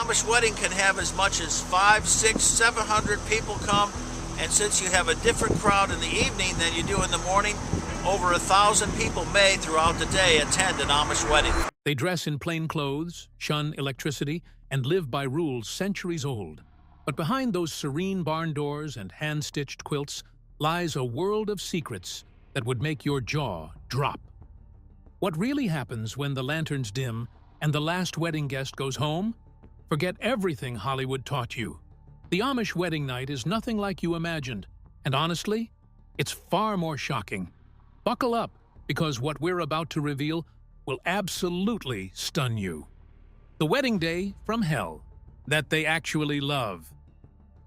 Amish wedding can have as much as 5, 6, 700 people come, and since you have a different crowd in the evening than you do in the morning, over 1,000 people may throughout the day attend an Amish wedding. They dress in plain clothes, shun electricity, and live by rules centuries old. But behind those serene barn doors and hand-stitched quilts lies a world of secrets that would make your jaw drop. What really happens when the lanterns dim and the last wedding guest goes home? Forget everything Hollywood taught you. The Amish wedding night is nothing like you imagined, and honestly, it's far more shocking. Buckle up, because what we're about to reveal will absolutely stun you. The wedding day from hell that they actually love.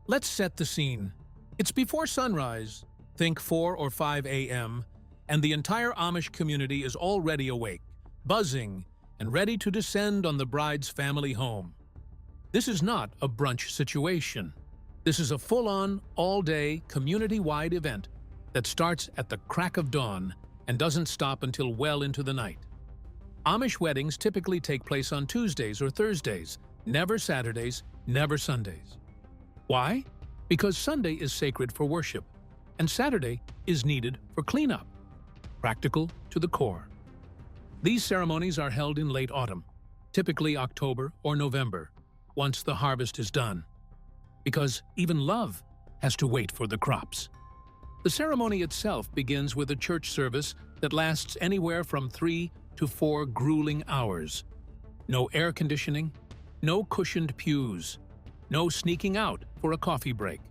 Let's set the scene. It's before sunrise, think 4 or 5 a.m., and the entire Amish community is already awake, buzzing, and ready to descend on the bride's family home. This is not a brunch situation. This is a full-on, all-day, community-wide event that starts at the crack of dawn and doesn't stop until well into the night. Amish weddings typically take place on Tuesdays or Thursdays, never Saturdays, never Sundays. Why? Because Sunday is sacred for worship, and Saturday is needed for cleanup. Practical to the core. These ceremonies are held in late autumn, typically October or November, once the harvest is done. Because even love has to wait for the crops. The ceremony itself begins with a church service that lasts anywhere from 3 to 4 grueling hours. No air conditioning, no cushioned pews, no sneaking out for a coffee break.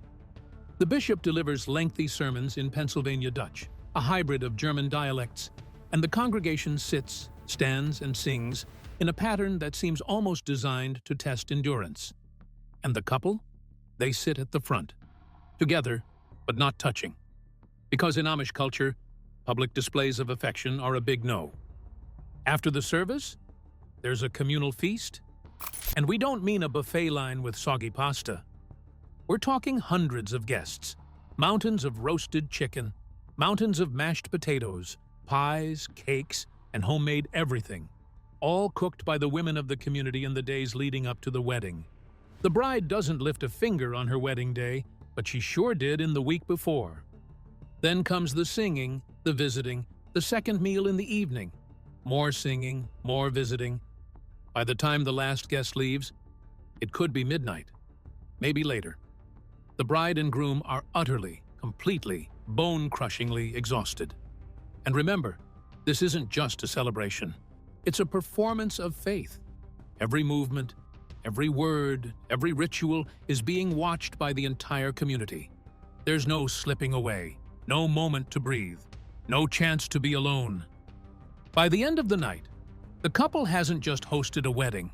The bishop delivers lengthy sermons in Pennsylvania Dutch, a hybrid of German dialects, and the congregation sits, stands, and sings in a pattern that seems almost designed to test endurance. And the couple? They sit at the front, together, but not touching. Because in Amish culture, public displays of affection are a big no. After the service, there's a communal feast, and we don't mean a buffet line with soggy pasta. We're talking hundreds of guests, mountains of roasted chicken, mountains of mashed potatoes, pies, cakes, and homemade everything, all cooked by the women of the community in the days leading up to the wedding. The bride doesn't lift a finger on her wedding day, but she sure did in the week before. Then comes the singing, the visiting, the second meal in the evening. More singing, more visiting. By the time the last guest leaves, it could be midnight, maybe later. The bride and groom are utterly, completely, bone-crushingly exhausted. And remember, this isn't just a celebration. It's a performance of faith. Every movement, every word, every ritual is being watched by the entire community. There's no slipping away, no moment to breathe, no chance to be alone. By the end of the night, the couple hasn't just hosted a wedding.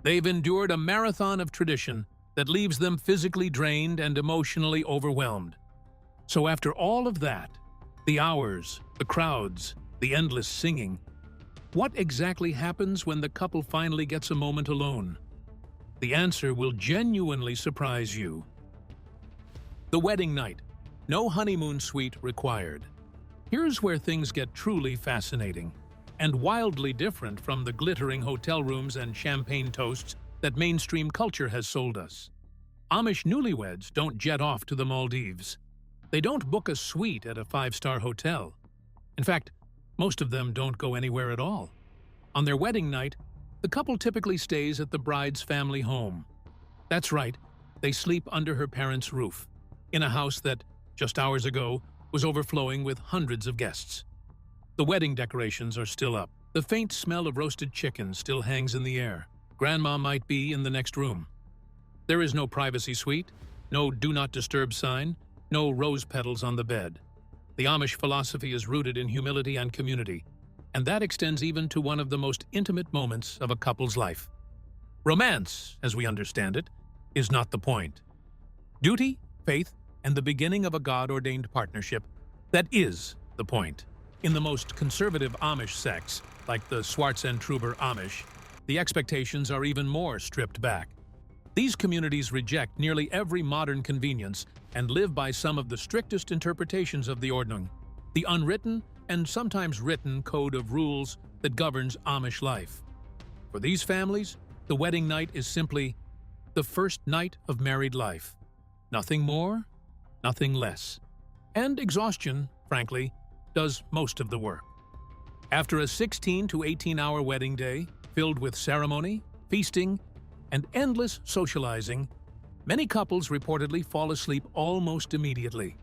They've endured a marathon of tradition that leaves them physically drained and emotionally overwhelmed. So after all of that, the hours, the crowds, the endless singing, what exactly happens when the couple finally gets a moment alone? The answer will genuinely surprise you. The wedding night. No honeymoon suite required. Here's where things get truly fascinating and wildly different from the glittering hotel rooms and champagne toasts that mainstream culture has sold us. Amish newlyweds don't jet off to the Maldives. They don't book a suite at a 5-star hotel. In fact, most of them don't go anywhere at all. On their wedding night, the couple typically stays at the bride's family home. That's right, they sleep under her parents' roof, in a house that, just hours ago, was overflowing with hundreds of guests. The wedding decorations are still up. The faint smell of roasted chicken still hangs in the air. Grandma might be in the next room. There is no privacy suite, no do not disturb sign, no rose petals on the bed. The Amish philosophy is rooted in humility and community, and that extends even to one of the most intimate moments of a couple's life. Romance, as we understand it, is not the point. Duty, faith, and the beginning of a God-ordained partnership, that is the point. In the most conservative Amish sects, like the Swartzentruber Amish, the expectations are even more stripped back. These communities reject nearly every modern convenience and live by some of the strictest interpretations of the Ordnung, the unwritten and sometimes written code of rules that governs Amish life. For these families, the wedding night is simply the first night of married life. Nothing more, nothing less. And exhaustion, frankly, does most of the work. After a 16 to 18-hour wedding day, filled with ceremony, feasting, and endless socializing, many couples reportedly fall asleep almost immediately.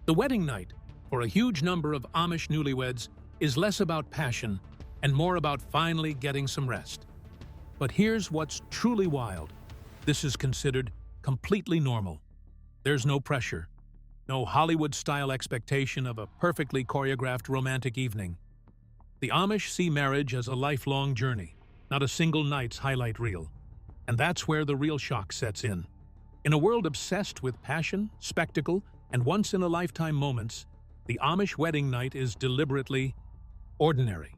The wedding night, for a huge number of Amish newlyweds, is less about passion and more about finally getting some rest. But here's what's truly wild. This is considered completely normal. There's no pressure, no Hollywood-style expectation of a perfectly choreographed romantic evening. The Amish see marriage as a lifelong journey, not a single night's highlight reel. And that's where the real shock sets in. In a world obsessed with passion, spectacle, and once-in-a-lifetime moments, the Amish wedding night is deliberately ordinary.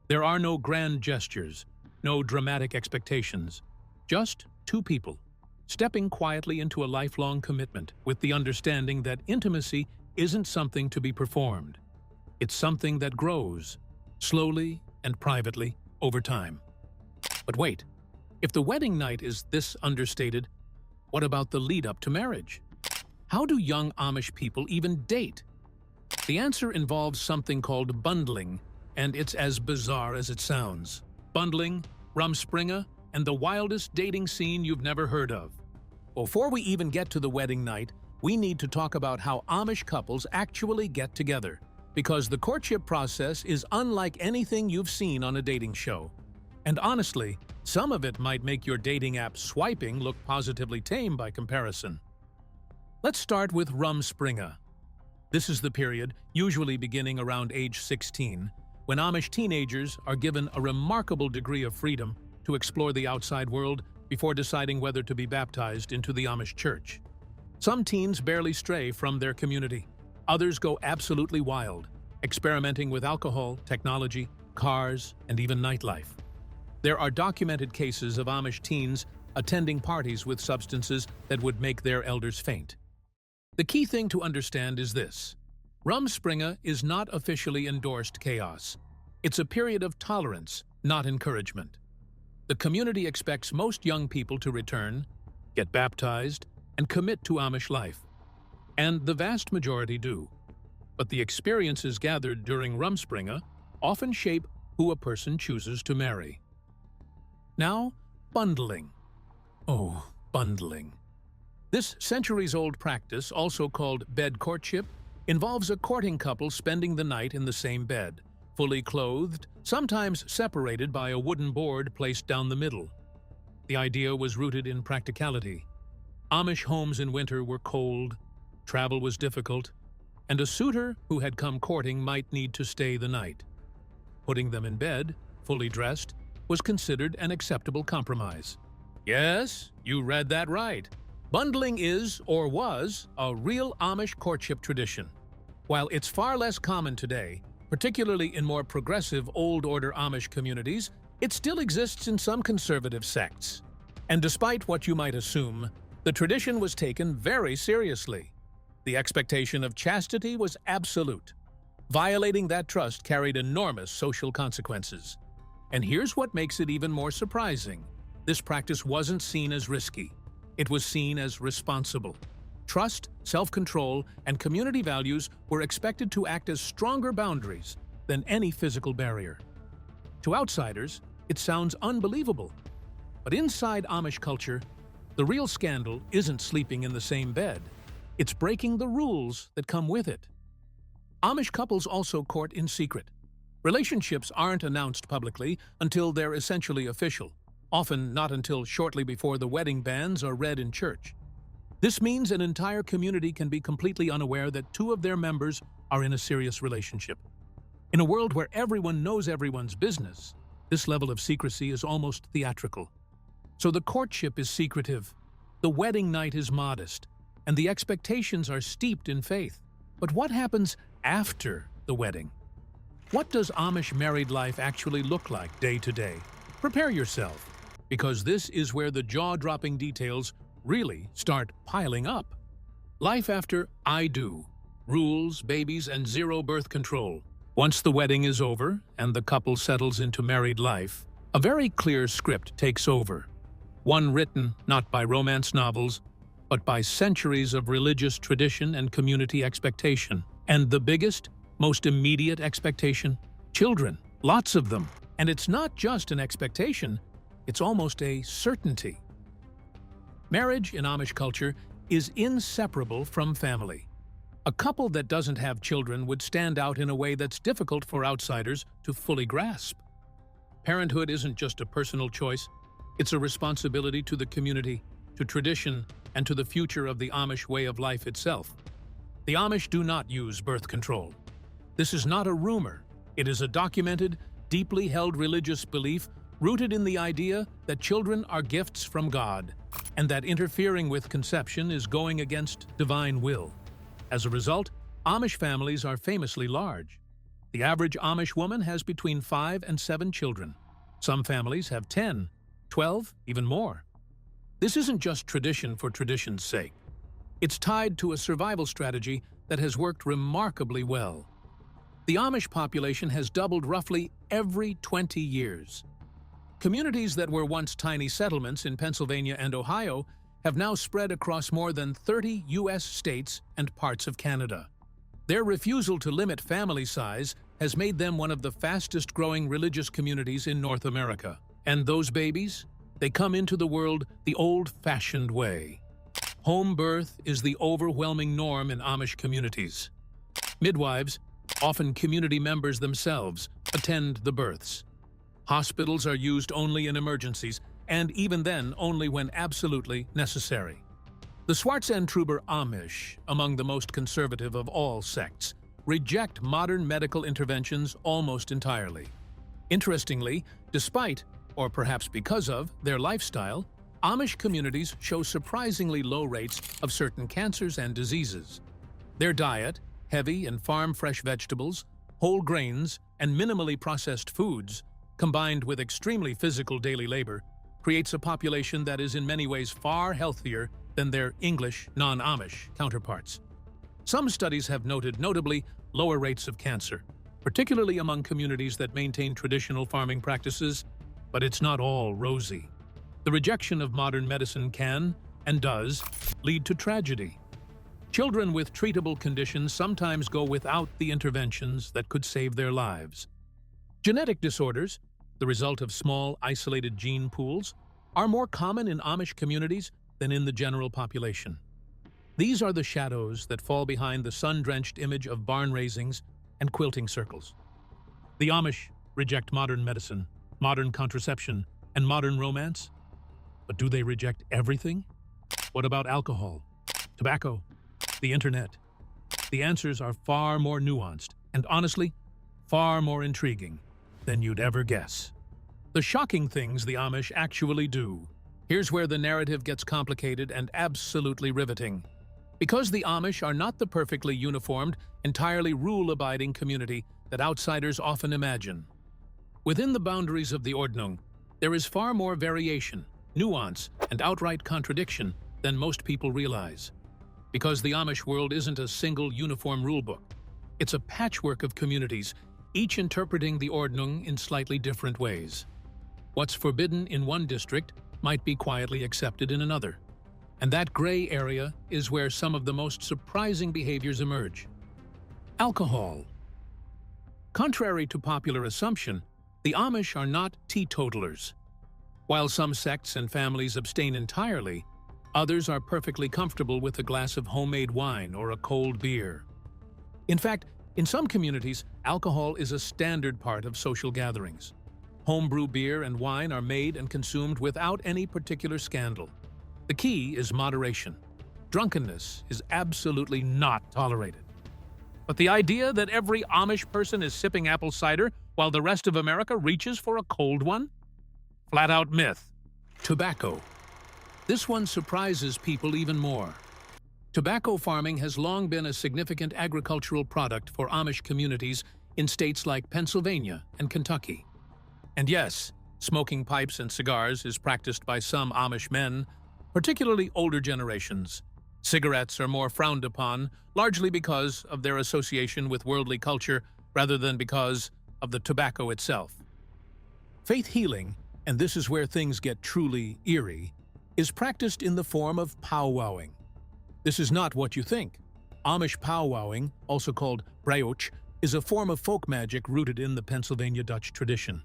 There are no grand gestures, no dramatic expectations, just two people, stepping quietly into a lifelong commitment with the understanding that intimacy isn't something to be performed. It's something that grows, slowly and privately, over time. But wait, if the wedding night is this understated, what about the lead-up to marriage? How do young Amish people even date? The answer involves something called bundling, and it's as bizarre as it sounds. Bundling, rumspringa, and the wildest dating scene you've never heard of. Before we even get to the wedding night, we need to talk about how Amish couples actually get together, because the courtship process is unlike anything you've seen on a dating show. And honestly, some of it might make your dating app swiping look positively tame by comparison. Let's start with rumspringa. This is the period, usually beginning around age 16, when Amish teenagers are given a remarkable degree of freedom to explore the outside world before deciding whether to be baptized into the Amish church. Some teens barely stray from their community. Others go absolutely wild, experimenting with alcohol, technology, cars, and even nightlife. There are documented cases of Amish teens attending parties with substances that would make their elders faint. The key thing to understand is this. Rumspringa is not officially endorsed chaos. It's a period of tolerance, not encouragement. The community expects most young people to return, get baptized, and commit to Amish life. And the vast majority do. But the experiences gathered during rumspringa often shape who a person chooses to marry. Now, bundling. Oh, bundling. This centuries-old practice, also called bed courtship, involves a courting couple spending the night in the same bed, fully clothed, sometimes separated by a wooden board placed down the middle. The idea was rooted in practicality. Amish homes in winter were cold, travel was difficult, and a suitor who had come courting might need to stay the night. Putting them in bed, fully dressed, was considered an acceptable compromise. Yes, you read that right. Bundling is, or was, a real Amish courtship tradition. While it's far less common today, particularly in more progressive old-order Amish communities, it still exists in some conservative sects. And despite what you might assume, the tradition was taken very seriously. The expectation of chastity was absolute. Violating that trust carried enormous social consequences. And here's what makes it even more surprising. This practice wasn't seen as risky. It was seen as responsible. Trust, self-control, and community values were expected to act as stronger boundaries than any physical barrier. To outsiders, it sounds unbelievable. But inside Amish culture, the real scandal isn't sleeping in the same bed. It's breaking the rules that come with it. Amish couples also court in secret. Relationships aren't announced publicly until they're essentially official, often not until shortly before the wedding banns are read in church. This means an entire community can be completely unaware that two of their members are in a serious relationship. In a world where everyone knows everyone's business, this level of secrecy is almost theatrical. So the courtship is secretive, the wedding night is modest, and the expectations are steeped in faith. But what happens after the wedding? What does Amish married life actually look like day to day? Prepare yourself, because this is where the jaw-dropping details really start piling up. Life after I do. Rules, babies, and zero birth control. Once the wedding is over and the couple settles into married life, a very clear script takes over. one written not by romance novels, but by centuries of religious tradition and community expectation. And the biggest, most immediate expectation? Children, lots of them. And it's not just an expectation, it's almost a certainty. Marriage in Amish culture is inseparable from family. A couple that doesn't have children would stand out in a way that's difficult for outsiders to fully grasp. Parenthood isn't just a personal choice, it's a responsibility to the community, to tradition, and to the future of the Amish way of life itself. The Amish do not use birth control. This is not a rumor. It is a documented, deeply held religious belief rooted in the idea that children are gifts from God, and that interfering with conception is going against divine will. As a result, Amish families are famously large. The average Amish woman has between 5 and 7 children. Some families have 10, 12, even more. This isn't just tradition for tradition's sake. It's tied to a survival strategy that has worked remarkably well. The Amish population has doubled roughly every 20 years. Communities that were once tiny settlements in Pennsylvania and Ohio have now spread across more than 30 U.S. states and parts of Canada. Their refusal to limit family size has made them one of the fastest-growing religious communities in North America. And those babies? They come into the world the old-fashioned way. Home birth is the overwhelming norm in Amish communities. Midwives, often community members themselves, attend the births. Hospitals are used only in emergencies, and even then only when absolutely necessary. The Swartzentruber Amish, among the most conservative of all sects, reject modern medical interventions almost entirely. Interestingly, despite, or perhaps because of, their lifestyle, Amish communities show surprisingly low rates of certain cancers and diseases. Their diet, heavy in farm-fresh vegetables, whole grains, and minimally processed foods, combined with extremely physical daily labor, creates a population that is in many ways far healthier than their English, non-Amish counterparts. Some studies have noted notably lower rates of cancer, particularly among communities that maintain traditional farming practices, but it's not all rosy. The rejection of modern medicine can, and does, lead to tragedy. Children with treatable conditions sometimes go without the interventions that could save their lives. Genetic disorders, the result of small, isolated gene pools, are more common in Amish communities than in the general population. These are the shadows that fall behind the sun-drenched image of barn raisings and quilting circles. The Amish reject modern medicine, modern contraception, and modern romance. But do they reject everything? What about alcohol, tobacco, the internet? The answers are far more nuanced and, honestly, far more intriguing than you'd ever guess. The shocking things the Amish actually do. Here's where the narrative gets complicated and absolutely riveting. Because the Amish are not the perfectly uniformed, entirely rule-abiding community that outsiders often imagine. Within the boundaries of the Ordnung, there is far more variation, nuance, and outright contradiction than most people realize. Because the Amish world isn't a single uniform rulebook. It's a patchwork of communities, each interpreting the Ordnung in slightly different ways. What's forbidden in one district might be quietly accepted in another. And that gray area is where some of the most surprising behaviors emerge. Alcohol. Contrary to popular assumption, the Amish are not teetotalers. While some sects and families abstain entirely, others are perfectly comfortable with a glass of homemade wine or a cold beer. In fact, in some communities, alcohol is a standard part of social gatherings. Homebrew beer and wine are made and consumed without any particular scandal. The key is moderation. Drunkenness is absolutely not tolerated. But the idea that every Amish person is sipping apple cider while the rest of America reaches for a cold one? Flat-out myth. Tobacco. This one surprises people even more. Tobacco farming has long been a significant agricultural product for Amish communities in states like Pennsylvania and Kentucky. And yes, smoking pipes and cigars is practiced by some Amish men, particularly older generations. Cigarettes are more frowned upon, largely because of their association with worldly culture rather than because of the tobacco itself. Faith healing and this is where things get truly eerie, is practiced in the form of powwowing. This is not what you think. Amish powwowing, also called brioche, is a form of folk magic rooted in the Pennsylvania Dutch tradition.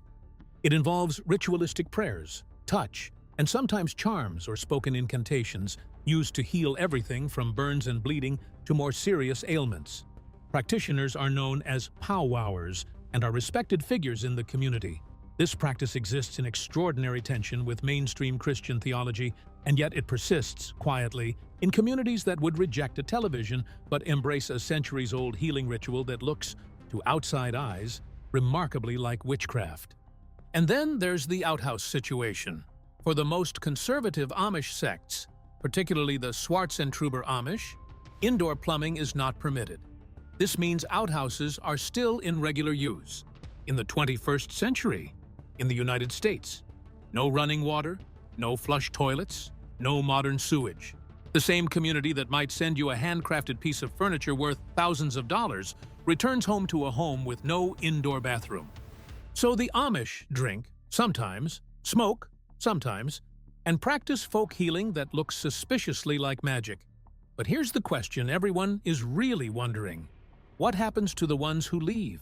It involves ritualistic prayers, touch, and sometimes charms or spoken incantations used to heal everything from burns and bleeding to more serious ailments. Practitioners are known as powwowers and are respected figures in the community. This practice exists in extraordinary tension with mainstream Christian theology, and yet it persists quietly in communities that would reject a television but embrace a centuries-old healing ritual that looks, to outside eyes, remarkably like witchcraft. And then there's the outhouse situation. For the most conservative Amish sects, particularly the Swartzentruber Amish, indoor plumbing is not permitted. This means outhouses are still in regular use. In the 21st century, in the United States, no running water, no flush toilets, no modern sewage. The same community that might send you a handcrafted piece of furniture worth thousands of dollars returns home to a home with no indoor bathroom. So the Amish drink, sometimes, smoke, sometimes, and practice folk healing that looks suspiciously like magic. But here's the question everyone is really wondering. What happens to the ones who leave?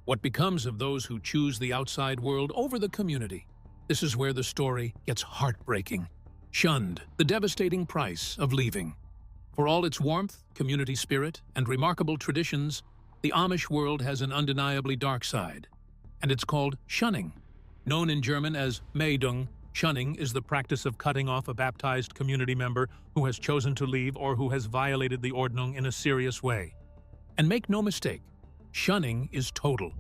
What becomes of those who choose the outside world over the community? This is where the story gets heartbreaking. Shunned, the devastating price of leaving. For all its warmth, community spirit, and remarkable traditions, the Amish world has an undeniably dark side, and it's called shunning. Known in German as Meidung, shunning is the practice of cutting off a baptized community member who has chosen to leave or who has violated the Ordnung in a serious way. And make no mistake, shunning is total.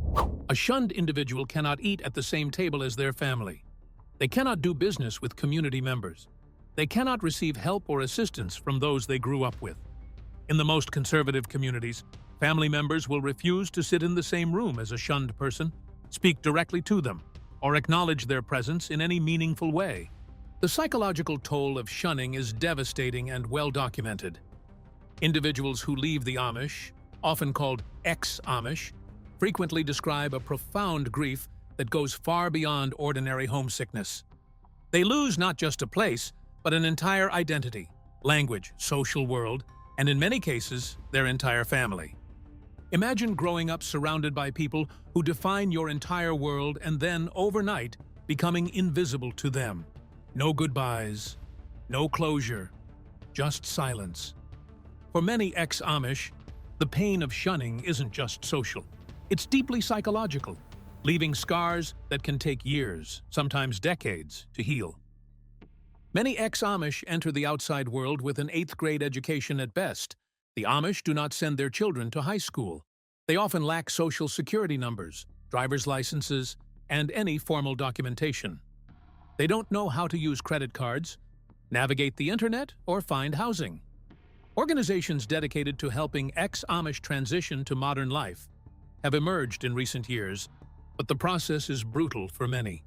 A shunned individual cannot eat at the same table as their family. They cannot do business with community members. They cannot receive help or assistance from those they grew up with. In the most conservative communities, family members will refuse to sit in the same room as a shunned person, speak directly to them, or acknowledge their presence in any meaningful way. The psychological toll of shunning is devastating and well documented. Individuals who leave the Amish, often called ex-Amish, frequently describe a profound grief that goes far beyond ordinary homesickness. They lose not just a place, but an entire identity, language, social world, and in many cases, their entire family. Imagine growing up surrounded by people who define your entire world and then, overnight, becoming invisible to them. No goodbyes, no closure, just silence. For many ex-Amish, the pain of shunning isn't just social. It's deeply psychological, leaving scars that can take years, sometimes decades, to heal. Many ex-Amish enter the outside world with an 8th grade education at best. The Amish do not send their children to high school. They often lack social security numbers, driver's licenses, and any formal documentation. They don't know how to use credit cards, navigate the internet, or find housing. Organizations dedicated to helping ex-Amish transition to modern life have emerged in recent years, but the process is brutal for many.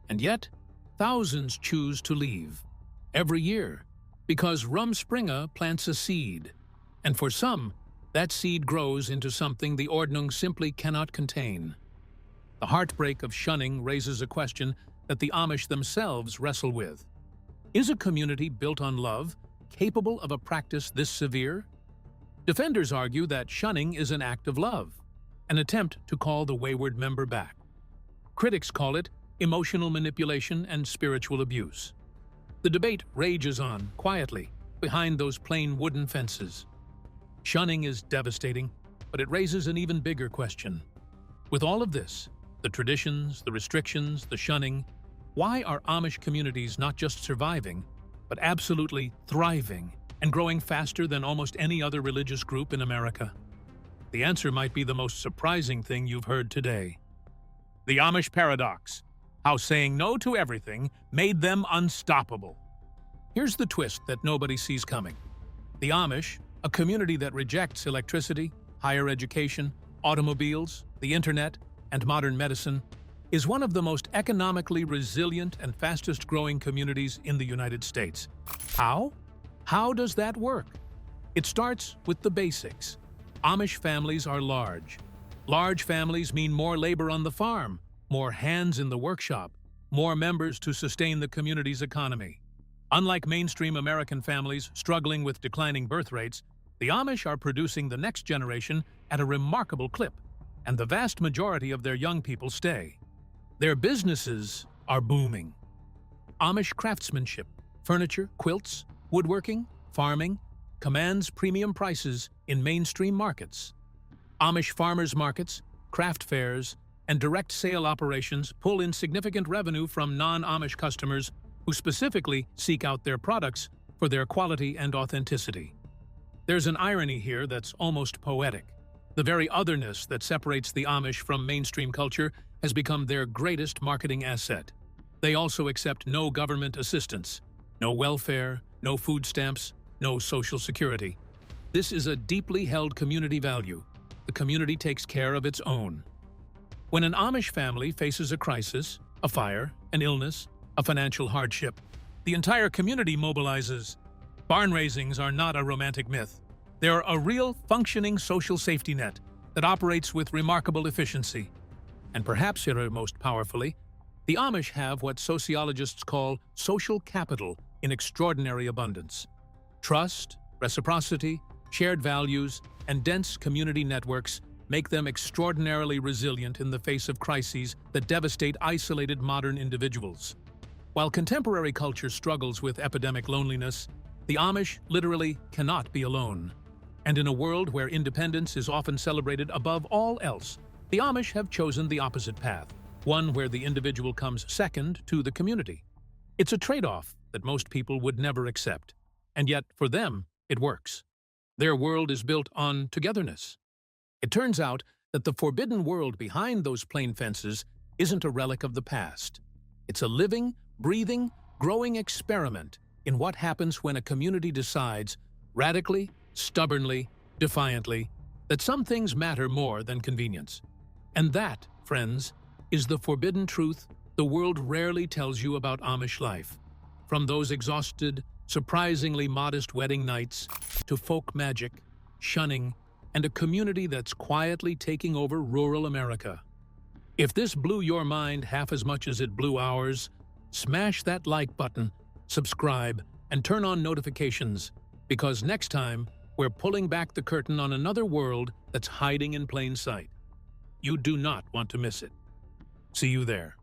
And yet, thousands choose to leave every year because Rumspringa plants a seed, and for some, that seed grows into something the Ordnung simply cannot contain. The heartbreak of shunning raises a question that the Amish themselves wrestle with. Is a community built on love capable of a practice this severe? Defenders argue that shunning is an act of love, an attempt to call the wayward member back. Critics call it emotional manipulation and spiritual abuse. The debate rages on, quietly, behind those plain wooden fences. Shunning is devastating, but it raises an even bigger question. With all of this, the traditions, the restrictions, the shunning, why are Amish communities not just surviving, but absolutely thriving and growing faster than almost any other religious group in America? The answer might be the most surprising thing you've heard today. The Amish paradox: how saying no to everything made them unstoppable. Here's the twist that nobody sees coming. The Amish, a community that rejects electricity, higher education, automobiles, the internet, and modern medicine, is one of the most economically resilient and fastest-growing communities in the United States. How? How does that work? It starts with the basics. Amish families are large. Large families mean more labor on the farm, more hands in the workshop, more members to sustain the community's economy. Unlike mainstream American families struggling with declining birth rates, the Amish are producing the next generation at a remarkable clip, and the vast majority of their young people stay. Their businesses are booming. Amish craftsmanship, furniture, quilts, woodworking, farming, commands premium prices in mainstream markets. Amish farmers markets, craft fairs, and direct sale operations pull in significant revenue from non-Amish customers who specifically seek out their products for their quality and authenticity. There's an irony here that's almost poetic. The very otherness that separates the Amish from mainstream culture has become their greatest marketing asset. They also accept no government assistance, no welfare, no food stamps, no social security. This is a deeply held community value. The community takes care of its own. When an Amish family faces a crisis, a fire, an illness, a financial hardship, the entire community mobilizes. Barn raisings are not a romantic myth. They're a real, functioning social safety net that operates with remarkable efficiency. And perhaps here most powerfully, the Amish have what sociologists call social capital in extraordinary abundance. Trust, reciprocity, shared values, and dense community networks make them extraordinarily resilient in the face of crises that devastate isolated modern individuals. While contemporary culture struggles with epidemic loneliness, the Amish literally cannot be alone. And in a world where independence is often celebrated above all else, the Amish have chosen the opposite path, one where the individual comes second to the community. It's a trade-off that most people would never accept, and yet, for them, it works. Their world is built on togetherness. It turns out that the forbidden world behind those plain fences isn't a relic of the past. It's a living, breathing, growing experiment in what happens when a community decides, radically, stubbornly, defiantly, that some things matter more than convenience. And that, friends, is the forbidden truth the world rarely tells you about Amish life. From those exhausted, surprisingly modest wedding nights to folk magic, shunning, and a community that's quietly taking over rural America. If this blew your mind half as much as it blew ours, smash that like button, subscribe, and turn on notifications, because next time, we're pulling back the curtain on another world that's hiding in plain sight. You do not want to miss it. See you there.